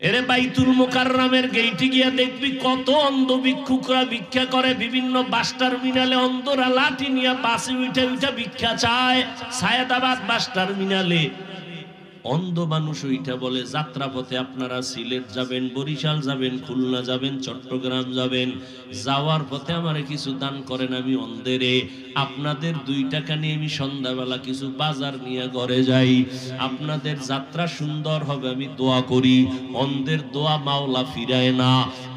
এরে বাইতুল মুকাররমের গেইটে গিয়া দেখবি কত অন্ধ ভিক্ষুকরা ভিক্ষা করে। বিভিন্ন বাস টার্মিনালে অন্ধরা লাঠি নিয়ে বাসে উঠে উঠে ভিক্ষা চায়। সায়েদাবাদ বাস টার্মিনালে অন্ধ মানুষ ওইটা বলে, যাত্রাপথে আপনারা সিলেট যাবেন, বরিশাল যাবেন, খুলনা যাবেন, চট্টগ্রাম যাবেন, যাওয়ার পথে আমারে কিছু দান করেন, আমি অন্ধেরে আপনাদের 2 টাকা নিয়ে আমি সন্ধ্যাবেলা কিছু বাজার নিয়ে ঘরে যাই, আপনাদের যাত্রা সুন্দর হবে আমি দোয়া করি। অন্ধের দোয়া মাওলা ফিরায় না।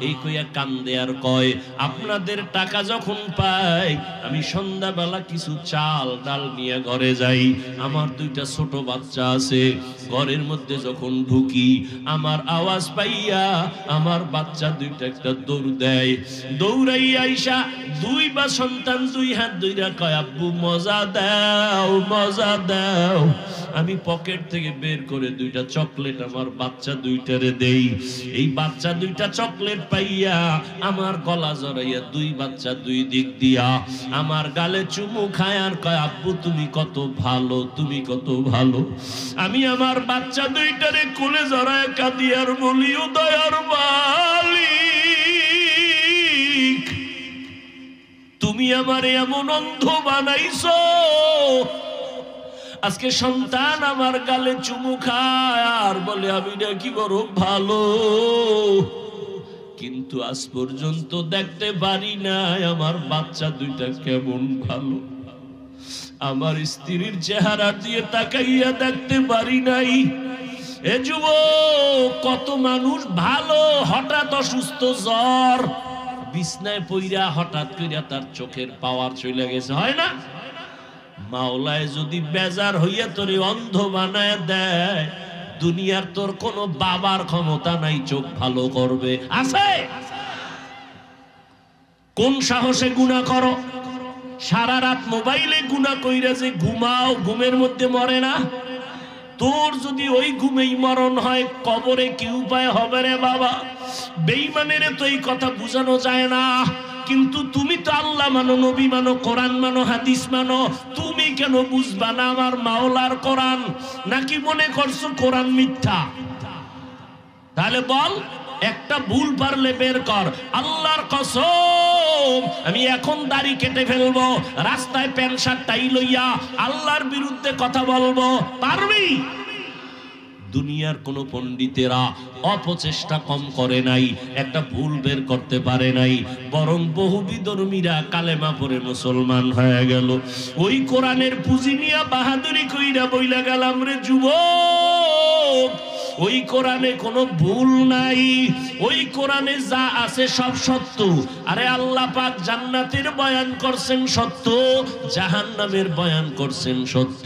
এই কইয়া কান্দে আর কয়, আপনাদের টাকা যখন পাই আমি সন্ধ্যাবেলা কিছু চাল ডাল নিয়ে ঘরে যাই। আমার 2টা ছোট বাচ্চা আছে, ঘরের মধ্যে যখন ঢুকি আমার আওয়াজ পাইয়া আমার বাচ্চা 2টা একটা দৌড় দেয়। দৌড়াইয়া আইসা 2 বা সন্তান 2 হাত ধইরা কয়, আব্বু মজা দাও, মজা দাও। আমি পকেট থেকে বের করে 2টা চকলেট আমার বাচ্চা 2টারে দেই। এই বাচ্চা 2টা চকলেট পাইয়া আমার গলা জড়াইয়া 2 বাচ্চা 2 দিক দিয়া আমার গালে চুমু খায় আর কয়, আব্বু তুমি কত ভালো, তুমি কত ভালো। আমি আমার বাচ্চা 2টারে কোলে জড়ায় কাঁদি আর বলি, ও দয়ার মালিক, তুমি আমারে এমন অন্ধ বানাইছো, আজকে সন্তান আমার গালে চুমু খায় আর বলে আমি নাকি বড় ভালো, কিন্তু আজ পর্যন্ত দেখতে পারি নাই আমার বাচ্চা 2টা কেমন ভালো। আমার স্ত্রীর চেহারা দিয়ে তাকাইয়া দেখতে পারি নাই। এ যুবক, কত মানুষ ভালো, হঠাৎ অসুস্থ, জ্বর, বিছনায় পইরা হঠাৎ কইরা তার চোখের পাওয়ার চলে গেছে, হয় না? মাওলায় যদি বেজার হইয়া তোরে অন্ধ বানায় দেয়, দুনিয়ার তোর কোনো বাবার ক্ষমতা নাই চোখ ভালো করবে, আছে? কোন সাহসে গুনাহ করো? সারা রাত মোবাইলে গুনাহ কইরা যে ঘুমাও, ঘুমের মধ্যে মরে না? তোর যদি ওই ঘুমেই মরণ হয়, কবরে কি উপায় হবে রে বাবা? বেঈমানের তো এই কথা বুঝানো যায় না। কিন্তু তুমি তো আল্লাহ মানো, নবী মানো, কোরআন মানো, হাদিস মানো, তুমি কেন বুঝবা না আমার মাওলার কোরআন? নাকি মনে করছো কোরআন মিথ্যা? তাহলে বল, একটা ভুল পারলে বের কর। আল্লাহর কসম, আমি এখন দাড়ি কেটে ফেলবো, রাস্তায় প্যান্ট শার্ট টাই লইয়া আল্লাহর বিরুদ্ধে কথা বলবো, পারবি? দুনিয়ার কোন পণ্ডিতেরা অপচেষ্টা কম করে নাই, একটা ভুল বের করতে পারে নাই, বরং বহু বিধর্মীরা কালেমা পড়ে মুসলমান হয়ে গেল। ওই কোরআনের পুঁজি নিয়ে বাহাদুরি কইরা বইলা গেলাম রে যুবক। ওই কোরআনে কোনো ভুল নাই, ওই কোরআনে যা আছে সব সত্য। আরে আল্লাহ পাক জান্নাতের বয়ান করছেন সত্য, জাহান্নামের বয়ান করছেন সত্য।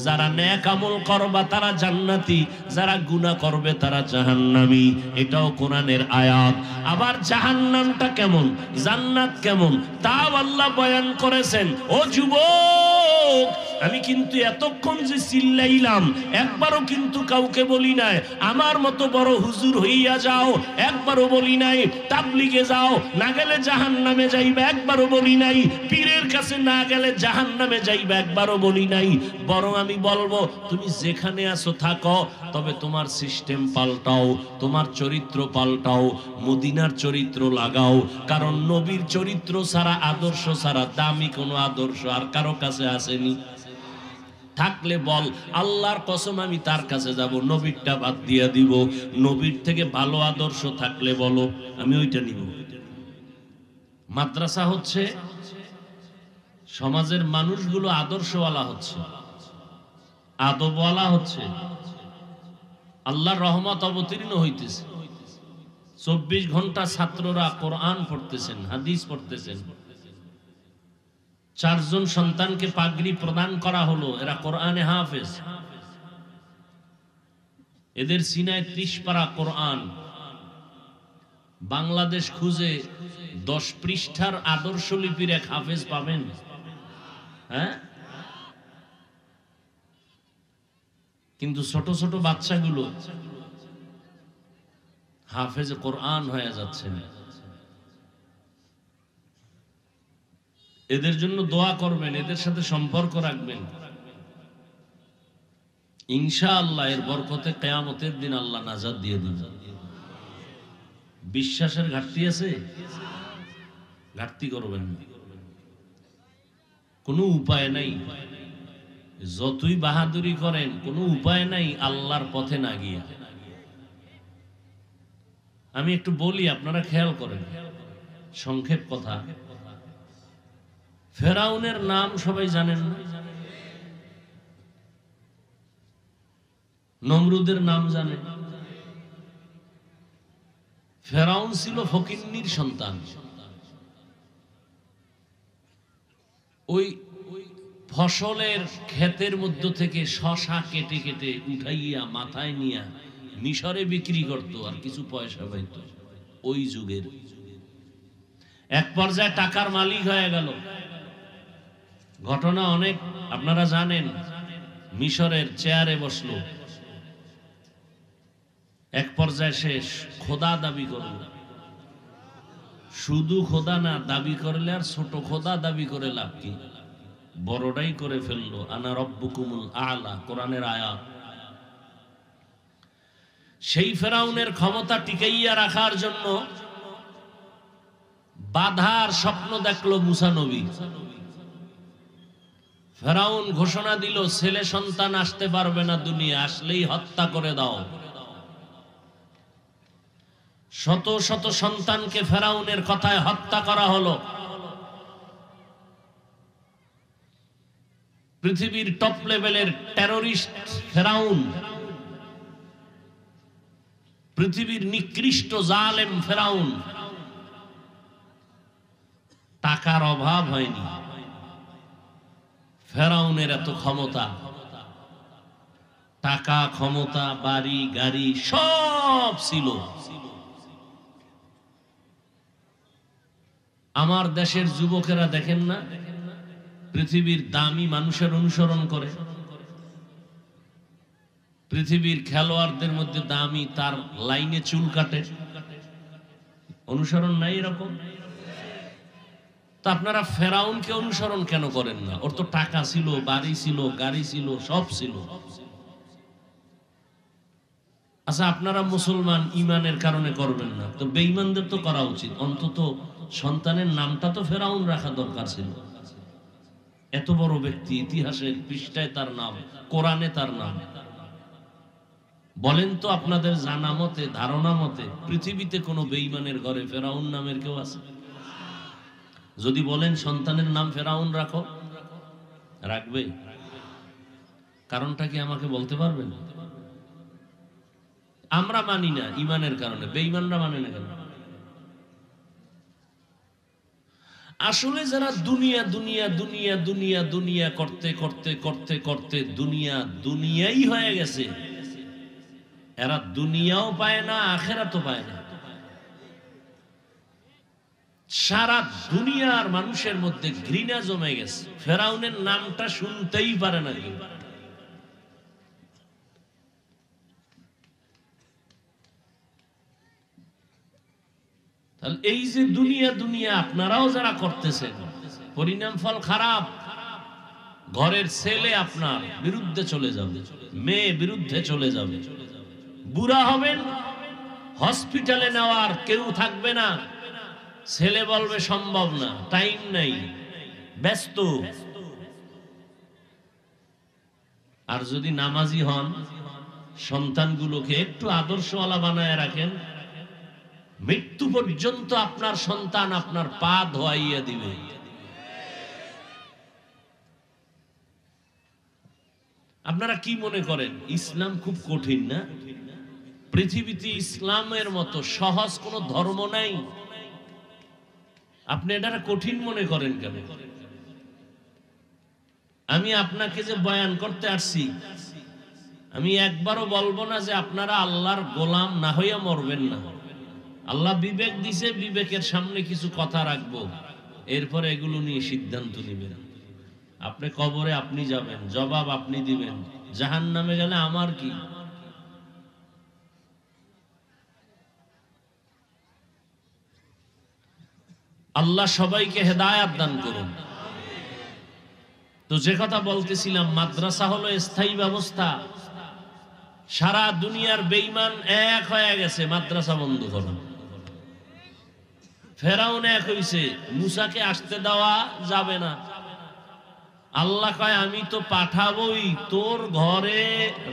যারা নেক আমল করবা তারা জান্নাতি, যারা গুনাহ করবে তারা জাহান্নামী, এটাও কোরআনের আয়াত। আবার জাহান্নামটা কেমন, জান্নাত কেমন, তাও আল্লাহ বয়ান করেছেন। ও যুবক, আমি কিন্তু এতক্ষণ যে চিল্লাইলাম একবারও কিন্তু কাউকে বলি নাই আমার মতো বড় হুজুর হইয়া যাও, একবারও বলি নাই তাবলিগে যাও, না গেলে জাহান্নামে যাইবা, একবারও বলি নাই পীরের কাছে না গেলে জাহান্নামে যাইবা, একবারও বলি নাই। বরং আমি বলবো, তুমি যেখানে আছো থাকো, তবে তোমার সিস্টেম পাল্টাও, তোমার চরিত্র পাল্টাও, মদিনার চরিত্র লাগাও। কারণ নবীর চরিত্র ছাড়া, আদর্শ ছাড়া দামি কোনো আদর্শ আর কারো কাছে আসেনি। থাকলে বল, আল্লাহর কসম আমি তার কাছে যাব, নবীরটা বাদ দিয়ে দিব। নবীর থেকে ভালো আদর্শ থাকলে বলো, আমি ওইটা নিব। মাদ্রাসা হচ্ছে সমাজের মানুষগুলো আদর্শওয়ালা হচ্ছে, আদবওয়ালা হচ্ছে, আল্লাহর রহমত অবতীর্ণ হইতেছে। 24 ঘন্টা ছাত্ররা কোরআন পড়তেছেন, হাদিস পড়তেছেন। 4 জন সন্তানকে পাগড়ি প্রদান করা হলো, এরা কোরআনে হাফেজ। এদের সিনায় 30 পারা কোরআন। বাংলাদেশ খুঁজে 10 পৃষ্ঠার আদর্শ লিপির এক হাফেজ পাবেন? হ্যাঁ, কিন্তু ছোট ছোট বাচ্চাগুলো হাফেজে কোরআন হয়ে যাচ্ছে। এদের জন্য দোয়া করবেন, এদের সাথে সম্পর্ক রাখবেন। ইনশাআল্লাহ এর বরকতে কিয়ামতের দিন আল্লাহ নাজাত দিয়ে দিবেন। বিশ্বাসের ঘাটতি আছে? ঘাটতি করবেন না, কোনো উপায় নাই। যতই বাহাদুরি করেন কোনো উপায় নাই আল্লাহর পথে না গিয়ে। আমি একটু বলি, আপনারা খেয়াল করেন, সংক্ষেপ কথা। ফেরাউনের নাম সবাই জানেন না? নমরুদের নাম জানে? ফেরাউন ছিল ফকিন্নির সন্তান। ওই ফসলের ক্ষেতের মধ্য থেকে শশা কেটে কেটে উঠাইয়া মাথায় নিয়া মিশরে বিক্রি করত, আর কিছু পয়সা পাইত। ওই যুগের এক পর্যায়ে টাকার মালিক হয়ে গেল। ঘটনা অনেক আপনারা জানেন। মিশরের চেয়ারে বসলো, এক পর্যায়ে শেষ খোদা দাবি করল। শুধু খোদা না, দাবি করলে আর ছোট খোদা দাবি করে লাভ কি? বড়টাই করে ফেললো। আনা রব্বুকুমুল আলা, কোরআনের আয়াত। সেই ফেরাউনের ক্ষমতা টিকাইয়া রাখার জন্য বাধার স্বপ্ন দেখলো মুসা নবী। ফেরাউন ঘোষণা দিল, ছেলে সন্তান আসতে পারবে না দুনিয়া, আসলেই হত্যা করে দাও। শত শত সন্তানকে ফেরাউনের কথায় হত্যা করা হলো। পৃথিবীর টপ লেভেলের টেরোরিস্ট ফেরাউন, পৃথিবীর নিকৃষ্ট জালেম ফেরাউন। টাকার অভাব হয়নি, ফেরাউনের এত ক্ষমতা। টাকা, ক্ষমতা, বাড়ি গাড়ি সব ছিল। আমার দেশের যুবকেরা দেখেন না, পৃথিবীর দামি মানুষের অনুসরণ করে। পৃথিবীর খেলোয়াড়দের মধ্যে দামি, তার লাইনে চুল কাটে। অনুসরণ নাই এরকম? তা আপনারা ফেরাউনকে অনুসরণ কেন করেন না? ওর তো টাকা ছিল, বাড়ি ছিল, গাড়ি ছিল, সব ছিল। আচ্ছা, আপনারা মুসলমান, ইমানের কারণে করবেন না, তো বেঈমানদের তো করা উচিত। অন্তত সন্তানের নামটা তো ফেরাউন রাখা দরকার ছিল। এত বড় ব্যক্তি, ইতিহাসের পৃষ্ঠায় তার নাম, কোরআনে তার নাম। বলেন তো আপনাদের জানা মতে, ধারণা মতে পৃথিবীতে কোনো বেঈমানের ঘরে ফেরাউন নামের কেউ আছে? যদি বলেন সন্তানের নাম ফেরাউন রাখো, রাখবে? কারণটা কি আমাকে বলতে পারবেন? আমরা মানি না ইমানের কারণে, বেঈমানরা মানে না কেন? আসলে যারা দুনিয়া দুনিয়া দুনিয়া দুনিয়া দুনিয়া করতে করতে করতে করতে দুনিয়া দুনিয়াই হয়ে গেছে, এরা দুনিয়াও পায় না, আখিরাতও পায় না। সারা দুনিয়ার মানুষের মধ্যে ঘৃণা জমে গেছে। ফেরাউনের নামটা শুনতেই পারে না কেউ। তাহলে এই যে দুনিয়া দুনিয়া আপনারাও যারা করতেছেন, পরিণাম ফল খারাপ। ঘরের ছেলে আপনার বিরুদ্ধে চলে যাবে, মেয়ে বিরুদ্ধে চলে যাবে, বুড়া হবেন, হসপিটালে নেওয়ার কেউ থাকবে না। ছেলে বলবে সম্ভব না, টাইম নাই, ব্যস্ত। আর যদি নামাজি হন, সন্তানগুলোকে একটু আদর্শওয়ালা বানায় রাখেন, মৃত্যু পর্যন্ত আপনার সন্তান আপনার পা ধোয়াইয়া দিবে। আপনারা কি মনে করেন ইসলাম খুব কঠিন না? পৃথিবীতে ইসলামের মতো সহজ কোন ধর্ম নাই। আপনি এটা কঠিন মনে করেন কেন? আমি আপনাকে যে বয়ান করতে আসছি, আমি একবারও বলবো না যে আপনারা আল্লাহর গোলাম না হইয়া মরবেন না। আল্লাহ বিবেক দিছে, বিবেকের সামনে কিছু কথা রাখবো, এরপরে এগুলো নিয়ে সিদ্ধান্ত নেবেন। আপনি কবরে আপনি যাবেন, জবাব আপনি দিবেন। জাহান্নামে গেলে আমার কি? আল্লাহ সবাইকে হেদায়েত দান করুন। তো যে কথা বলতেছিলাম, মাদ্রাসা হলো স্থায়ী ব্যবস্থা। সারা দুনিয়ার বেঈমান এক হয়ে গেছে, মাদ্রাসা বন্ধ করুন। ফেরাউন এক হইছে, মুসাকে আসতে দেওয়া যাবে না। আল্লাহ কয় আমি তো পাঠাবই, তোর ঘরে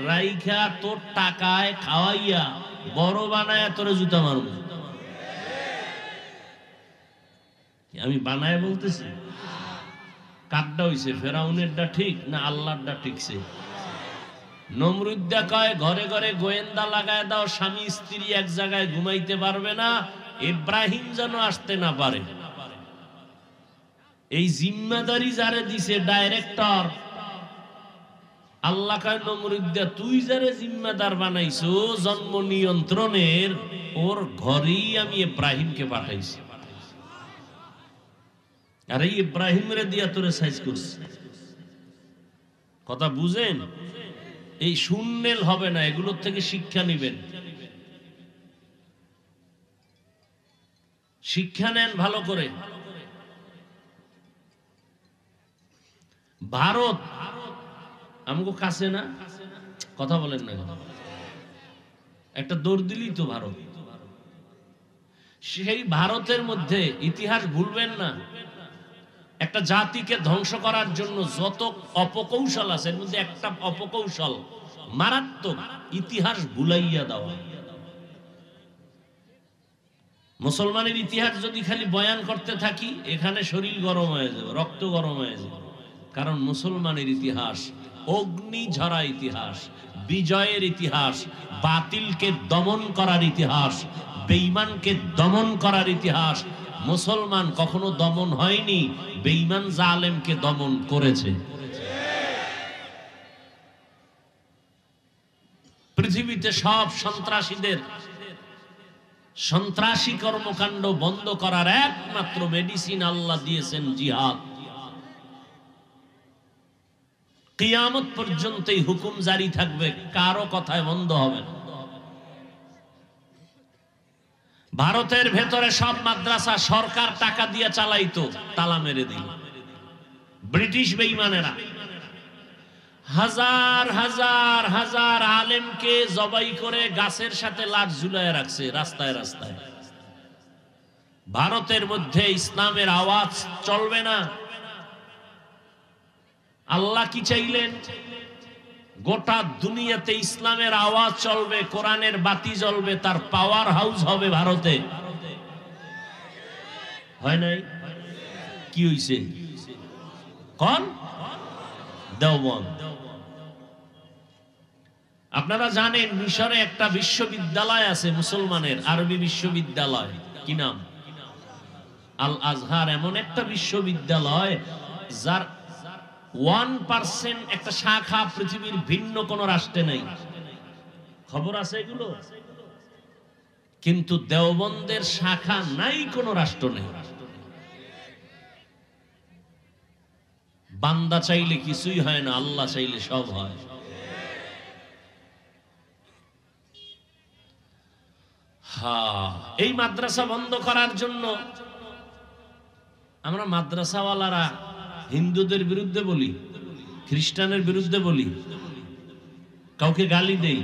রাইখা তোর টাকায় খাওয়াইয়া বড় বানায় তোরে জুতা মারব। আমি বানায় বলতেছি, কারটা হইছে ফেরাউনেরটা ঠিক না আল্লাহরটা ঠিকছে? নমরুদ্দা কয় ঘরে ঘরে গোয়েন্দা লাগায় দাও, স্বামী স্ত্রী এক জায়গায় ঘুমাইতে পারবে না, ইব্রাহিম যেন আসতে না পারে। এই জিম্মাদারি যারে দিছে ডাইরেক্টর, আল্লাহ কয় নমরুদ্দা তুই যারে জিম্মাদার বানাইছো জন্ম নিয়ন্ত্রণের, ওর ঘরেই আমি ইব্রাহিমকে পাঠাইছি। আর এই ইব্রাহিমরে দিয়া তোরে সাইজ করছে। কথা বুঝেন? এই শূন্যেল হবে না, এগুলোর থেকে শিক্ষা নিবেন। শিক্ষা নেন ভালো করে। ভারত আমাকে কাছে না, কথা বলেন না, একটা দৌড় দিলেই তো ভারত। সেই ভারতের মধ্যে ইতিহাস ভুলবেন না, একটা জাতিকে ধ্বংস করার জন্য যত অপকৌশল আছে, এর মধ্যে একটা অপকৌশল মারাত্মক, ইতিহাস ভুলাইয়া দেওয়া। মুসলমানের ইতিহাস যদি খালি বয়ান করতে থাকি, এখানে শরীর গরম হয়ে যাবে, রক্ত গরম হয়ে যাবে। কারণ মুসলমানের ইতিহাস অগ্নি ঝরা ইতিহাস, বিজয়ের ইতিহাস, বাতিলকে দমন করার ইতিহাস, বেঈমানকে দমন করার ইতিহাস। মুসলমান কখনো দমন হয়নি, বেঈমান জালেমকে দমন করেছে। পৃথিবীতে সব সন্ত্রাসীদের সন্ত্রাসী কর্মকাণ্ড বন্ধ করার একমাত্র মেডিসিন আল্লাহ দিয়েছেন জিহাদ। কিয়ামত পর্যন্ত এই হুকুম জারি থাকবে, কারো কথায় বন্ধ হবে না। ভারতের ভেতরে সব মাদ্রাসা সরকার টাকা দিয়ে চালাইতো, তালা মেরে দিল ব্রিটিশ বেঈমানেরা। হাজার হাজার হাজার আলেমকে জবাই করে গাছের সাথে লাশ ঝুলায় রাখছে রাস্তায় রাস্তায়। ভারতের মধ্যে ইসলামের আওয়াজ চলবে না। আল্লাহ কি চাইলেন? গোটা দুনিয়াতে ইসলামের আওয়াজ চলবে, কোরআনের বাতি জ্বলবে, তার পাওয়ার হাউস হবে ভারতে। হয় নাই? কি হইছে? কোন? দেওবন্দ। আপনারা জানেন মিশরে একটা বিশ্ববিদ্যালয় আছে মুসলমানের, আরবি বিশ্ববিদ্যালয়। কি নাম? আল আজহার। এমন একটা বিশ্ববিদ্যালয় যার 1% একটা শাখা পৃথিবীর ভিন্ন কোন রাষ্ট্রে নেই। খবর আছে এগুলো? কিন্তু দেওবন্দের শাখা নাই কোন রাষ্ট্র নেই। বান্দা চাইলে কিছুই হয় না, আল্লাহ চাইলে সব হয়। এই মাদ্রাসা বন্ধ করার জন্য আমরা মাদ্রাসাওয়ালারা হিন্দুদের বিরুদ্ধে বলি, খ্রিস্টানের বিরুদ্ধে বলি, কাউকে গালি দেই।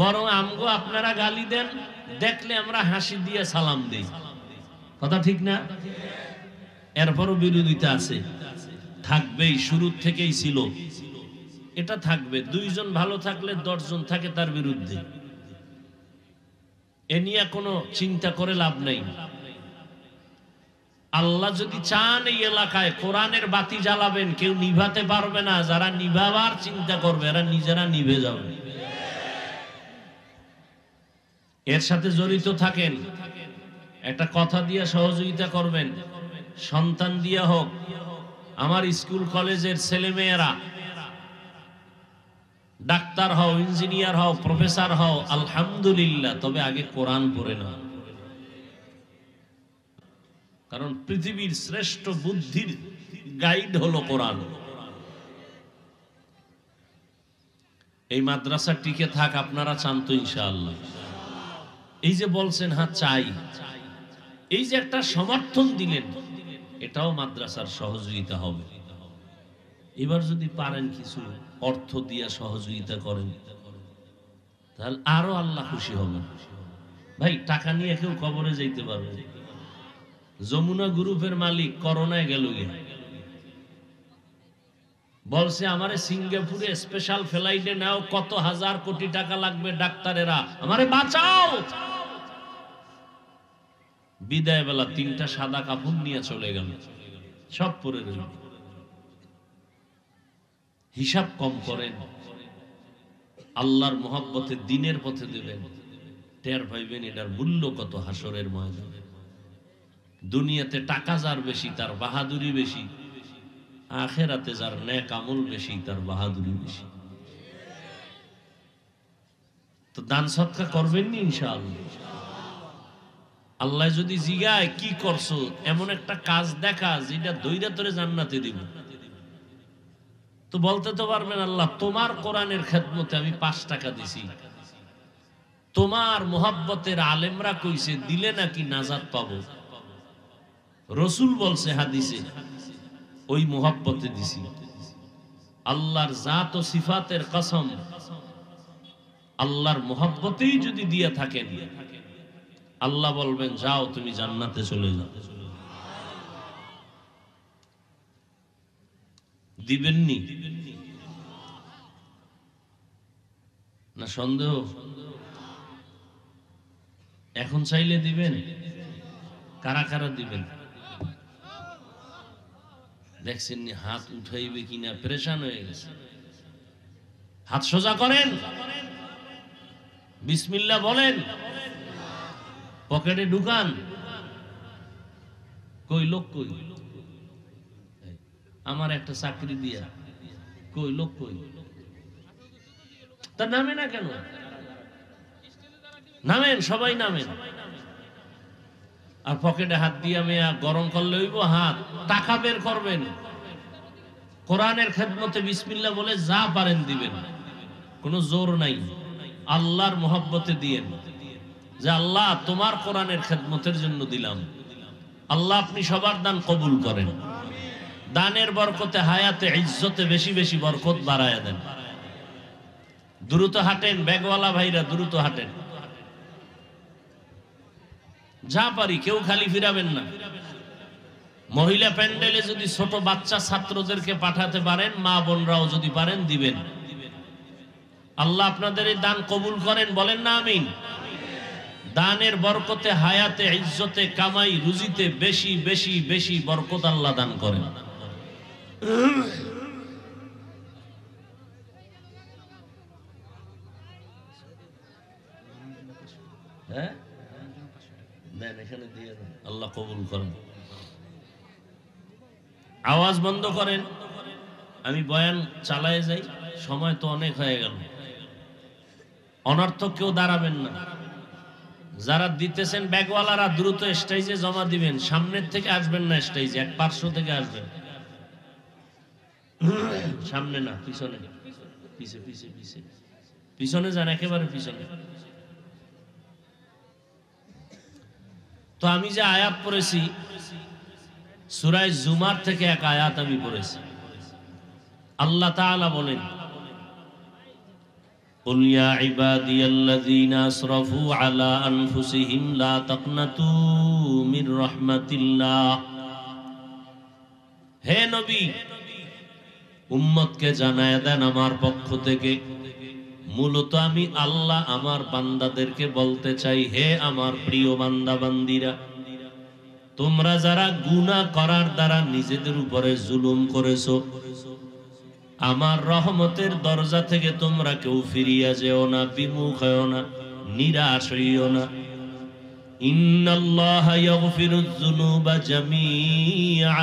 বরং আমগো আপনারা গালি দেন, দেখলে আমরা হাসি দিয়ে সালাম দেই। কথা ঠিক না? এরপরও বিরোধিতা আছে, থাকবেই, শুরু থেকেই ছিল, এটা থাকবে। 2 জন ভালো থাকলে 10 জন থাকে তার বিরুদ্ধে। এ নিয়ে কোনো চিন্তা করে লাভ নেই। আল্লাহ যদি চান এই এলাকায় কোরআনের বাতি জ্বালাবেন, কেউ নিভাতে পারবে না। যারা নিভাবার চিন্তা করবে এরা নিজেরা নিভে যাবে। এর সাথে জড়িত থাকেন, একটা কথা দিয়ে সহযোগিতা করবেন। সন্তান দিয়া হোক, আমার স্কুল কলেজের ছেলে মেয়েরা ডাক্তার হও, ইঞ্জিনিয়ার হও, প্রফেসর হও, আলহামদুলিল্লাহ, তবে আগে কোরআন পড়ে না। কারণ পৃথিবীর শ্রেষ্ঠ বুদ্ধির গাইড হলো কোরআন। এই মাদ্রাসা টিকে থাক, আপনারা চান তো ইনশাআল্লাহ? এই যে বলছেন হ্যাঁ চাই, এই যে একটা সমর্থন দিলেন, এটাও মাদ্রাসার সহযোগিতা হবে। এবার যদি পারেন কিছু অর্থ দিয়ে সহযোগিতা করেন, তাহলে আরো আল্লাহ খুশি হবেন। ভাই টাকা নিয়ে কেউ কবরে যাইতে পারবে? যমুনা গ্রুপের মালিক করোনায় গেল গিয়ে বলছে আমারে সিঙ্গাপুরে স্পেশাল ফ্লাইটে নাও, কত হাজার কোটি টাকা লাগবে, ডাক্তারেরা আমারে বাঁচাও। বিদায় বেলা 3টা সাদা কাপড় নিয়ে চলে গেল, সব পরে রইল। হিসাব কম করেন, আল্লাহর মহব্বতে দিনের পথে দেবেন, টের পাইবেন এটার মূল্য কত হাসরের ময়দানে। দুনিয়াতে টাকা যার বেশি তার বাহাদুরি বেশি, আখেরাতে যার নেক আমল বেশি তার বাহাদুরি বেশি। তো দান সৎকা করবেন নি ইনশাআল্লাহ। আল্লাহ যদি জিগায় কি করছো, এমন একটা কাজ দেখা যেটা দইরা তোরে জান্নাতে দিব, তো বলতে তো পারবেন আল্লাহ তোমার কোরআনের খেদমতে আমি 5 টাকা দিছি, তোমার মোহাব্বতের আলেমরা কইছে দিলে নাকি নাজাত পাবো, রসুল বলছে হাদিসে, ওই মোহাব্বতে দিছি। আল্লাহর জাত ও সিফাতের কসম, আল্লাহর মোহাব্বতেই যদি দিয়ে থাকেন, আল্লাহ বলবেন যাও তুমি জান্নাতে চলে যাও। দিবেননি না সন্দেহ? এখন চাইলে দিবেন? কারা কারা দিবেন? দেখছেন হাত উঠাইবে কিনা পেরেশান হয়ে গেছে। হাত সোজা করেন, বিসমিল্লাহ বলেন, পকেটে ঢুকান। কই লোক কই? আমার একটা চাকরি দিয়া কই লোক কই? তার নামে না কেন? নামেন, সবাই নামেন। আর পকেটে হাত দিয়া মেয়া গরম করলে হইব হাত, টাকা বের করবেন, কোরআনের খেদমতে বিসমিল্লাহ বলে যা পারেন দিবেন, কোনো জোর নাই। আল্লাহর মোহাব্বতে দিয়েন যে আল্লাহ তোমার কোরআনের খেদমতের জন্য দিলাম। আল্লাহ আপনি সবার দান কবুল করেন, দানের বরকতে হায়াতে ইজ্জতে বেশি বেশি বরকত বাড়ায়া দেন। দ্রুত হাঁটেন, ব্যাগওয়ালা ভাইরা দ্রুত হাঁটেন, যা পারি, কেউ খালি ফিরাবেন না। মহিলা প্যান্ডেলে যদি ছোট বাচ্চা ছাত্রদেরকে পাঠাতে পারেন, মা বোনরাও যদি পারেন দিবেন। আল্লাহ আপনাদের এই দান কবুল করেন, বলেন না আমিন। দানের বরকতে হায়াতে ইজ্জতে কামাই রুজিতে বেশি বেশি বেশি বরকত আল্লাহ দান করেন। হ্যাঁ দেন, এখানে দিয়ে দেন, আল্লাহ কবুল করেন। আওয়াজ বন্ধ করেন, আমি বয়ান চালায় যাই, সময় তো অনেক হয়ে গেল। অনর্থক কেউ দাঁড়াবেন না। যারা দিতেছেন ব্যাগওয়ালারা দ্রুত স্টেজে জমা দিবেন, সামনের থেকে আসবেন না, স্টেজে এক পার্শ্ব থেকে আসবেন, সামনে না পিছনে, পিছে পিছে পিছে পিছনে যান, একেবারে পিছনে। তো আমি যে আয়াত পড়েছি সূরা জুমার থেকে এক আয়াত আমি পড়েছি। আল্লাহ তাআলা বলেন, কুল ইয়া ইবাদিয়াল্লাযীনা আসরাফু আলা আনফুসিহিম লা তাকনাতু মির রাহমাতিল্লাহ। হে নবী, উম্মতকে জানায় দেন আমার পক্ষ থেকে, মূলত আমি আল্লাহ আমার বান্দাদেরকে বলতে চাই, হে আমার প্রিয় বান্দা বান্দিরা, তোমরা যারা গুনাহ করার দ্বারা নিজেদের উপরে জুলুম করেছো, আমার রহমতের দরজা থেকে তোমরা কেউ ফিরিয়া যেও না, বিমুখ হও না, নিরাশ হইও না। ইন্নাল্লাহা ইয়াগফিরুয যুনুবা জামিআ,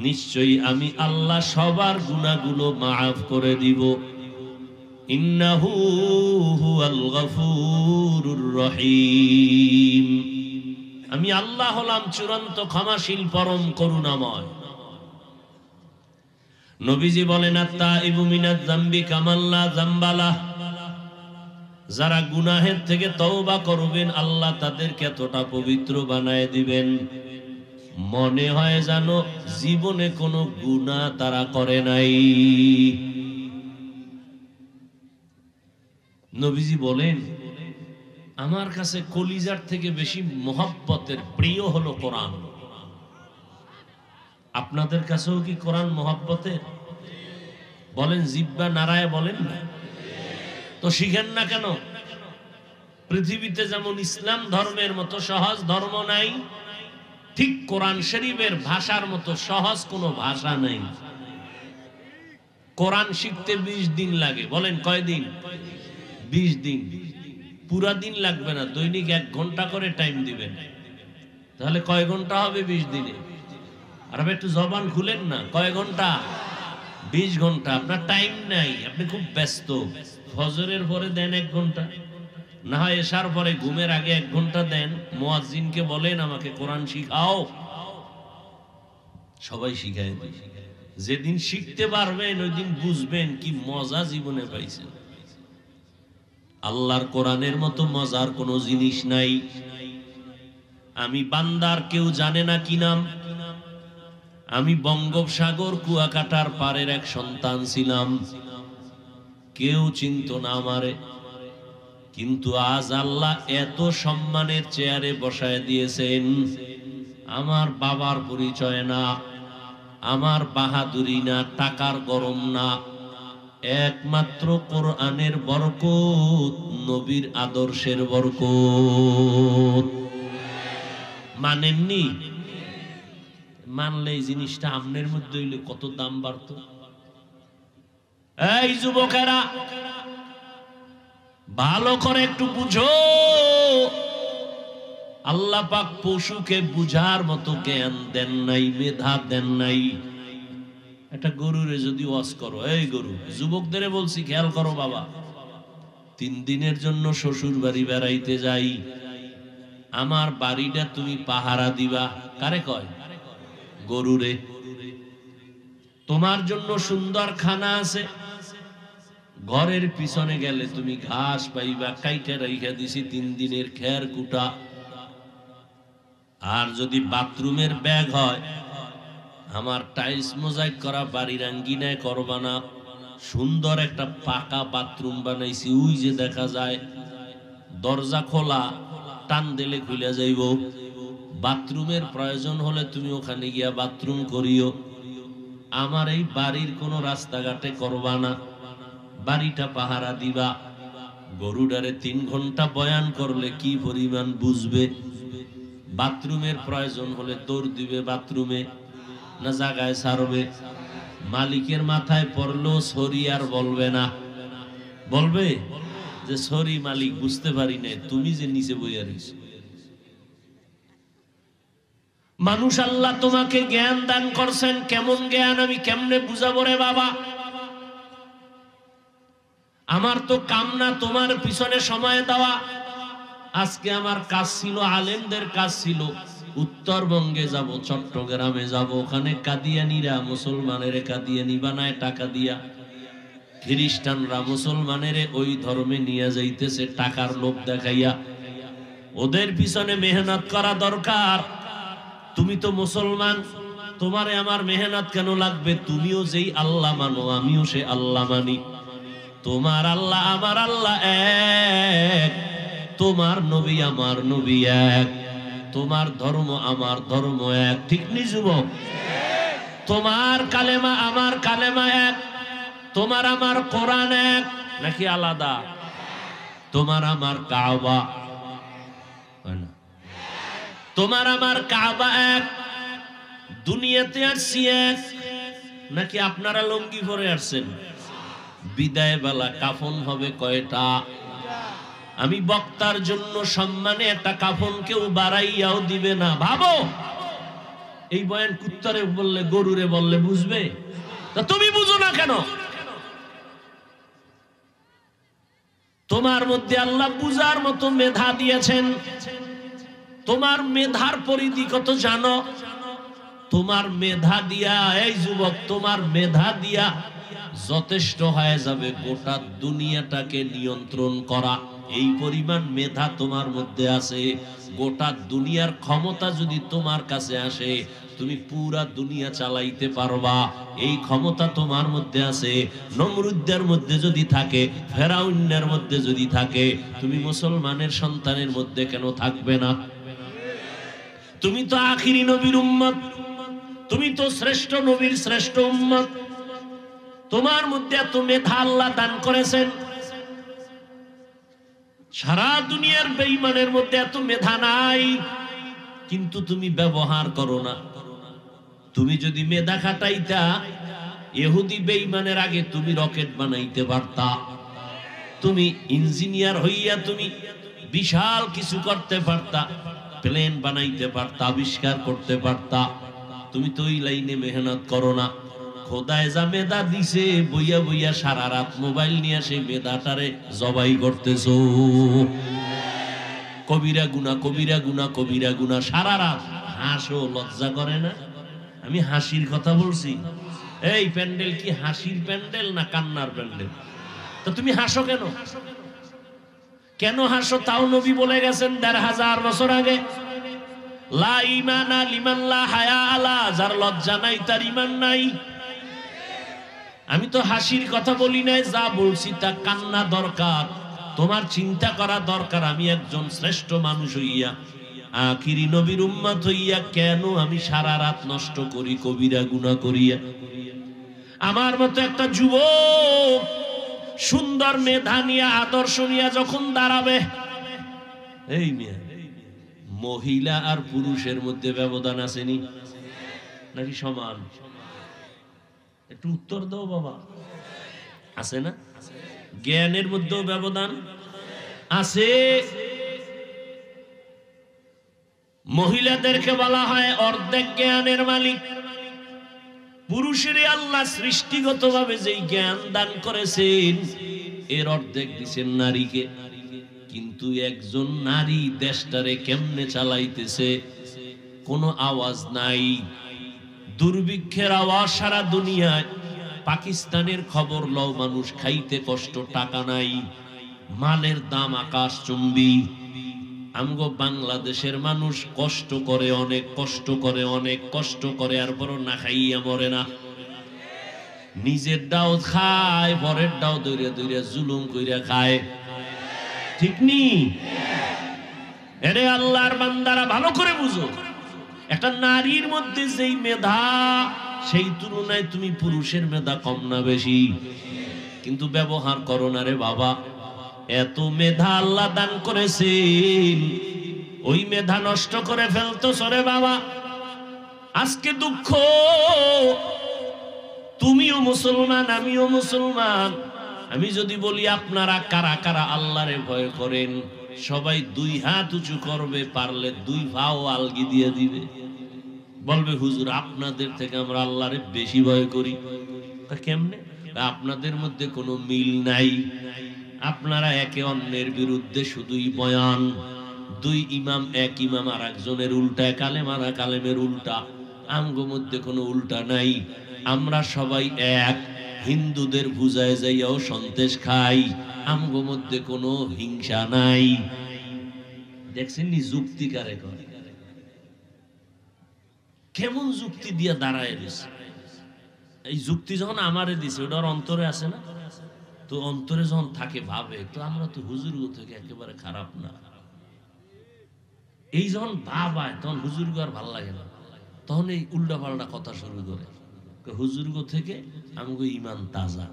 নিশ্চয়ই আমি আল্লাহ সবার গুনাহগুলো মাফ করে দিব। ইন্নাহু হুয়াল গফুরুর রহিম, আমি আল্লাহ হলাম চূড়ান্ত ক্ষমাশীল, পরম করুণাময়। নবীজি বলেন, আত-তাইবু মিনাজ যামবি কামান লা যামবা লাহ, যারা গুনাহের থেকে তওবা করবেন আল্লাহ তাদেরকে এতটা পবিত্র বানায় দিবেন, মনে হয় যেন জীবনে কোনো গুনাহ তারা করে নাই। নবীজি বলেন, আমার কাছে কলিজার থেকে বেশি মোহাব্বতের প্রিয় হলো কোরআন। আপনাদের কাছেও কি কোরআন মোহাব্বতের? বলেন, জিব্বা নারায় বলেন না তো শিখেন না কেন? পৃথিবীতে যেমন ইসলাম ধর্মের মতো সহজ ধর্ম নাই, ঠিক কোরআন শরীফের ভাষার মতো সহজ কোনো ভাষা নাই। কোরআন শিখতে 20 দিন লাগে। বলেন কয়দিন? 20 দিন। পুরা দিন লাগবে না, দৈনিক 1 ঘন্টা করে টাইম দিবেন, তাহলে কয় ঘন্টা হবে 20 দিনে? আর একটু জবান খুলেন না, কয় ঘন্টা? 20 ঘন্টা। আপনার টাইম নাই, আপনি খুব ব্যস্ত। ফজরের পরে দেন 1 ঘন্টা, না হয় এশার পরে ঘুমের আগে 1 ঘন্টা দেন। মুয়াজ্জিনকে বলেন আমাকে কোরআন শিখাও, সবাই শিখায় দেয়। যেদিন শিখতে পারবেন ওই দিন বুঝবেন কি মজা জীবনে পাইছেন। আল্লাহর কোরআনের মতো মজার কোনো জিনিস নাই। আমি বান্দার কেউ জানে না কি নাম। আমি বঙ্গোপসাগর কুয়াকাটার পারের এক সন্তান ছিলাম, কেউ চিনত না আমারে, কিন্তু আজ আল্লাহ এত সম্মানের চেয়ারে বসায় দিয়েছেন। আমার বাবার পরিচয় না, আমার বাহাদুরি না, টাকার গরম না, একমাত্র কোরআনের বরকত, নবীর আদর্শের বরকত। মানেননি? মানলে এই জিনিসটা আমনের মধ্যে হইলে কত দাম বাড়তো। এই যুবকেরা ভালো করে একটু বুঝো, আল্লাহ পাক পশুকে বুঝার মতো জ্ঞান দেন নাই, মেধা দেন নাই। একটা গরুরে যদি ওয়াজ করো, এই গরু, যুবকদের বলছি খেয়াল করো বাবা, 3 দিনের জন্য শ্বশুর বাড়ি বেড়াইতে যাই, আমার বাড়িটা তুমি পাহারা দিবা। কারে কয়? গরুরে। তোমার জন্য সুন্দর খানা আছে, ঘরের পিছনে গেলে তুমি ঘাস পাইবা, কাইটা রাইখা দিছি 3 দিনের খের কুটা। আর যদি বাথরুমের ব্যাগ হয়, আমার টাইলস মোজাইক করা বাড়ির আঙ্গিনায় করবা না, সুন্দর একটা পাকা বাথরুম বানাইছি, ওই যে দেখা যায় দরজা খোলা, টান দিলে খুলে যাইব। বাথরুমের প্রয়োজন হলে তুমি ওখানে গিয়া বাথরুম করিও। আমার এই বাড়ির কোনো রাস্তাঘাটে করবা না, বাড়িটা পাহারা দিবা। গরুডারে 3 ঘন্টা বয়ান করলে কি পরিমাণ বুঝবে। বাথরুমের প্রয়োজন হলে দৌড় দিবে বাথরুমে, না জায়গায় ছাড়বে। মালিকের মাথায় পড়লো সরি আর বলবে না, বলবে যে সরি মালিক, বুঝতে পারি না, তুমি যে নিচে বইয়া রইছো। মানুষ আল্লাহ তোমাকে জ্ঞান দান করছেন, কেমন জ্ঞান আমি কেমনে বুঝাবো রে বাবা? আমার তো কাম না তোমার পিছনে সময় দেওয়া। আজকে আমার কাজ ছিল, আলেমদের কাজ ছিল, উত্তরবঙ্গে যাব, চট্টগ্রামে যাব, ওখানে কাদিয়ানিরা মুসলমানের কাদিয়ানি বানায় টাকা দিয়া, খ্রিস্টানরা মুসলমানের ওই ধর্মে নিয়ে যাইতেছে টাকার লোভ দেখাইয়া। ওদের পিছনে মেহনত করা দরকার। তুমি তো মুসলমান, তোমারে আমার মেহনত কেন লাগবে? তুমিও যেই আল্লাহ মানো, আমিও সে আল্লাহ মানি। তোমার আল্লাহ আমার আল্লাহ এক, তোমার নবী আমার নবী এক, তোমার ধর্ম আমার ধর্ম এক, ঠিক নি যুবক? তোমার কালেমা আমার কালেমা এক, তোমার আমার কোরআন এক, নাকি আলাদা? তোমার আমার কাবা, তোমার আমার কাবা এক, দুনিয়াতে আসছি এক, নাকি আপনারা লঙ্গি পরে আসছেন? বিদায় বেলা কাফন হবে কয়টা? আমি বক্তার জন্য সম্মানে একটা কাফন কেউ বাড়াইয়াও দিবে না। ভাবো, এই বয়ান কুত্তারে বললে, গরুরে বললে বুঝবে? তা তুমি বুঝো না কেন? তোমার মধ্যে আল্লাহ বুঝার মতো মেধা দিয়েছেন। তোমার মেধার পরিধি কত জানো? তোমার মেধা দিয়া, এই যুবক, তোমার মেধা দিয়া যথেষ্ট হয়ে যাবে গোটা দুনিয়াটাকে নিয়ন্ত্রণ করা। এই পরিমাণ মেধা তোমার মধ্যে আছে। গোটা দুনিয়ার ক্ষমতা যদি তোমার কাছে আসে, তুমি পুরা দুনিয়া চালাইতে পারবা। এই ক্ষমতা তোমার মধ্যে আছে। নমরুদের মধ্যে যদি থাকে, ফেরাউনের মধ্যে যদি থাকে, তুমি মুসলমানের সন্তানের মধ্যে কেন থাকবে না? তুমি তো আখিরি নবীর উম্মত, তুমি তো শ্রেষ্ঠ নবীর শ্রেষ্ঠ উম্মত। তোমার মধ্যে এত মেধা আল্লাহ দান করেছেন। সারা দুনিয়ার বেঈমানের মধ্যে এত মেধা নাই, কিন্তু তুমি ব্যবহার করো না। তুমি যদি মেধা খাটাইতা, ইহুদি বেঈমানের আগে তুমি রকেট বানাইতে পারতা। তুমি ইঞ্জিনিয়ার হইয়া তুমি বিশাল কিছু করতে পারতা, প্লেন বানাইতে পারতা, আবিষ্কার করতে পারতা। তুমি তো ওই লাইনে মেহনত করো না। খোদায় যা মেধা দিছে, বইয়া বইয়া সারা রাত মোবাইল নিয়ে সেই মেধাটারে জবাই করতেছো। কবিরা গুনাহ, কবিরা গুনাহ, কবিরা গুনাহ, সারা রাত। হাসো, লজ্জা করে না? আমি হাসির কথা বলছি। এই প্যান্ডেল কি হাসির প্যান্ডেল না কান্নার প্যান্ডেল? তো তুমি হাসো কেন? কেন হাসো? তাও নবী বলে গেছেন ১৫০০ বছর আগে, লা ঈমানা লিমান লা হায়া আলা, যার লজ্জা নাই তার ঈমান নাই। আমি তো হাসির কথা বলি নাই, যা বলছি তা কান্না দরকার। তোমার চিন্তা করা দরকার, আমি একজন শ্রেষ্ঠ মানুষ হইয়া, আখিরি নবীর উম্মত হইয়া কেন আমি সারা রাত নষ্ট করি কবিরা গুনাহ করিয়া? আমার মতো একটা যুবক সুন্দর মেধা নিয়ে, আদর্শ নিয়ে যখন দাঁড়াবে, এই মিয়া, মহিলা আর পুরুষের মধ্যে ব্যবধান আসেনি নাকি সমান? একটু উত্তর দাও বাবা। আছে না? জ্ঞানের মধ্যেও ব্যবধান আছে। মহিলাদেরকে বলা হয় অর্ধেক জ্ঞানের মালিক। পুরুষের আল্লাহ সৃষ্টিগতভাবে যেই জ্ঞান দান করেছেন, এর অর্ধেক দিচ্ছেন নারীকে। কিন্তু একজন নারী দেশটারে কেমনে চালাইতেছে, কোনো আওয়াজ নাই। দুর্ভিক্ষের আওয়াজ সারা দুনিয়ায়। পাকিস্তানের খবর লও, মানুষ খাইতে কষ্ট, টাকা নাই, মালের দাম আকাশচুম্বী। আমগো বাংলাদেশের মানুষ কষ্ট করে, অনেক কষ্ট করে, অনেক কষ্ট করে, আর বড় না খাইয়া মরে না। নিজের ডাও খায়, পরের ডাও দইরা দইরা জুলুম কইরা খায়। ঠিক নি? এরে আল্লাহর বান্দারা ভালো করে বুঝো, একটা নারীর মধ্যে যেই মেধা, সেই তুলনায় তুমি পুরুষের মেধা কম না বেশি? কিন্তু ব্যবহার করো না রে বাবা। এত মেধা আল্লাহ দান করেছেন, ওই মেধা নষ্ট করে ফেলতেছ রে বাবা। আজকে দুঃখ, তুমিও মুসলমান, আমিও মুসলমান। আমি যদি বলি আপনারা কারা কারা আল্লাহরে ভয় করেন, সবাই দুই হাত উঁচু করবে, পারলে দুই ভাও আলগি দিয়ে দিবে, বলবে হুজুর আপনাদের থেকে আমরা আল্লাহরে বেশি ভয় করি। কেমনে? আপনাদের মধ্যে কোনো মিল নাই। আপনারা একে অন্যের বিরুদ্ধে শুধুই বয়ান। দুই ইমাম, এক ইমাম আর একজনের উল্টা, কালেম আর কালেমের উল্টা। আমগো মধ্যে কোনো উল্টা নাই। আমরা সবাই এক। হিন্দুদের বুঝায় যাইয়াও সন্দেশ খাই, আমগো মধ্যে কোনো হিংসা নাই। দেখছেন নি যুক্তি কারে করে? কেমন যুক্তি দিয়া দাঁড়ায় দিছে। এই যুক্তি যখন আমারে দিছে, ওটার অন্তরে আছে না? তো অন্তরে যখন থাকে ভাবে, তো আমরা তো হুজুরগো থেকে একেবারে খারাপ না। এই যখন ভাব হয়, তখন হুজুরগো আর ভাল লাগে না। তখন এই উল্টা পাল্টা কথা শুরু করে। হুজুরগো থেকে আমগো ঈমান তাজা,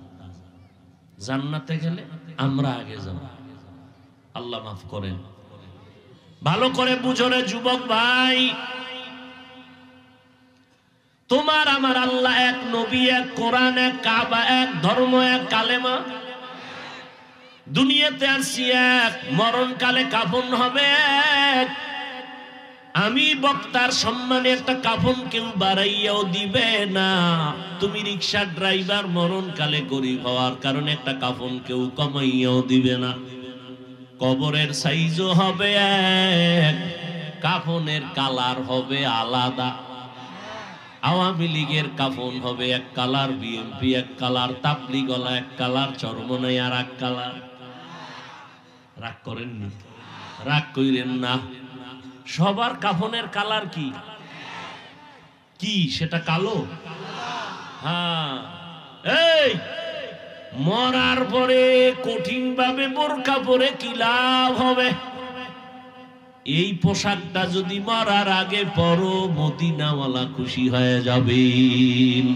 জান্নাতে গেলে আমরা আগে যাব। আল্লাহ মাফ করেন। ভালো করে বুঝো রে যুবক ভাই, তোমার আমার আল্লাহ এক, নবী এক, কোরআন এক, কাবা এক, ধর্ম এক, কালেমা। দুনিয়াতে আসছি এক, মরণকালে কাফন হবে এক। আমি বক্তার সম্মানে একটা কাফন কেউ বাড়াইয়াও দিবে না। তুমি রিক্সার ড্রাইভার, মরণকালে গরিব হওয়ার কারণে একটা কাফন কেউ কমাইয়াও দিবে না। কবরের সাইজও হবে এক, কাফনের কালার হবে আলাদা। আওয়ামী লীগের কাফন হবে এক কালার, বিএনপি এক কালার, তাবলিগলা এক কালার, চরমনাই আর এক কালার। রাগ করেননি, রাগ কইরেন না। সবার কাফনের কালার কি কি সেটা কালো? হ্যাঁ। এই মরার পরে কঠিন ভাবে বোরকা পরে কি লাভ হবে? এই পোশাকটা যদি মরার আগে পরো, মদিনাওয়ালা খুশি হয়ে যাবেন।